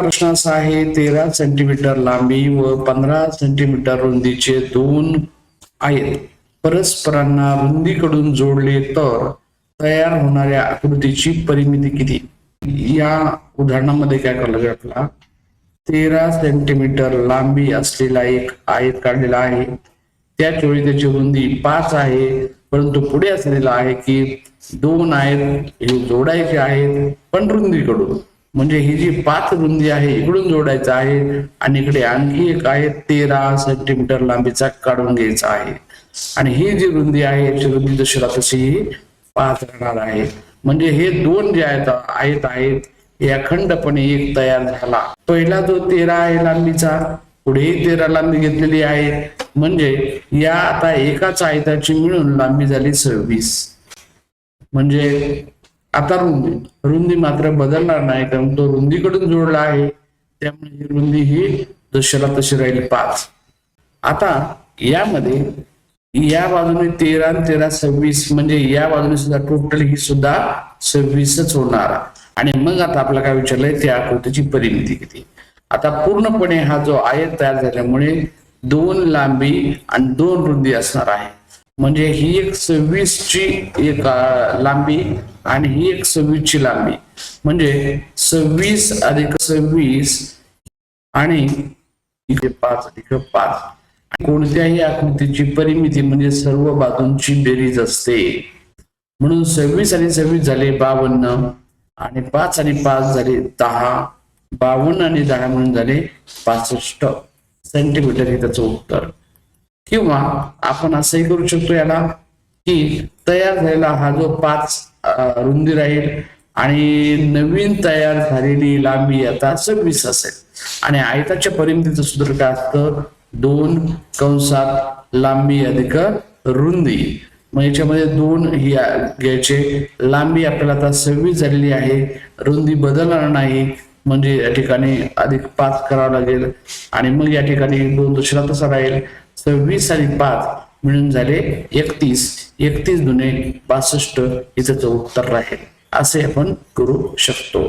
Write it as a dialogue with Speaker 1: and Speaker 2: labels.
Speaker 1: प्रश्न असा आहे, 13 सेंटीमीटर लांबी व 15 सेंटीमीटर रुंदीचे दोन आहेत परस्परांना रुंदीकडून जोडले तर तयार होणाऱ्या आकृतीची परिमिती किती? या उदाहरणामध्ये काय करायला लागेल आपल्याला, 13 सेंटीमीटर लांबी असलेला एक आयत काढलेला आहे, त्याच वेळी त्याची रुंदी 5 आहे, परंतु पुढे असलेला आहे की दोन आयत हे जोडायचे आहेत पण रुंदीकडून, म्हणजे ही जी 5 रुंदी आहे इकडून जोडायचं आहे आणि इकडे आणखी एक आहे 13 सेंटीमीटर लांबीचा काढून घ्यायचा आहे आणि ही जी रुंदी आहे याची रुंदी जशी तशी 5 राहणार आहे. म्हणजे हे दोन जे आयत आहेत हे अखंडपणे एक तयार झाला. पहिला जो 13 आहे लांबीचा, पुढेही 13 लांबी घेतलेली आहे, म्हणजे या आता एकाच आयताची मिळून लांबी झाली 26. म्हणजे आता रुंदी मात्र बदलणार नाही, कारण तो रुंदीकडून जोडला आहे, त्यामुळे ही रुंदी ही जशीला तशी राहील 5. आता यामध्ये या बाजूने 13 आणि 13 26, म्हणजे या बाजूने सुद्धा टोटल ही सुद्धा 26च होणार. आणि मग आता आपल्याला काय विचारलंय, त्या आकृतीची परिमिती किती? आता पूर्णपणे हा जो आयत तयार झाल्यामुळे 2 लांबी आणि 2 रुंदी असणार आहे, म्हणजे ही एक 26 ची एक लांबी आणि ही एक 26 ची लांबी, म्हणजे 26 अधिक 26 आणि 5 अधिक 5. कोणत्याही आकृतीची परिमिती म्हणजे सर्व बाजूंची बेरीज असते, म्हणून 26 आणि 26 झाले 52 आणि 5 आणि 5 झाले 10, 52 आणि 10 म्हणून झाले 65 सेंटीमीटर हे त्याचं उत्तर. किंवा आपण असंही करू शकतो याला की तयार झालेला हा जो 5 रुंदी राहील आणि नवीन तयार झालेली लांबी आता 26 असेल आणि आयताच्या परिमितीचं सूत्र काय असतं, 2 कंसात लांबी अधिक रुंदी. मग याच्यामध्ये 2 ही घ्यायचे, लांबी आपल्याला आता 26 झालेली आहे, रुंदी बदलणार नाही, म्हणजे या ठिकाणी अधिक 5 करावं लागेल आणि मग या ठिकाणी 2 दुसरा तसा राहील, 26 आणि 5 मिळून झाले 31, 31 दुने 62 इथं उत्तर राहील. असे आपण करू शकतो.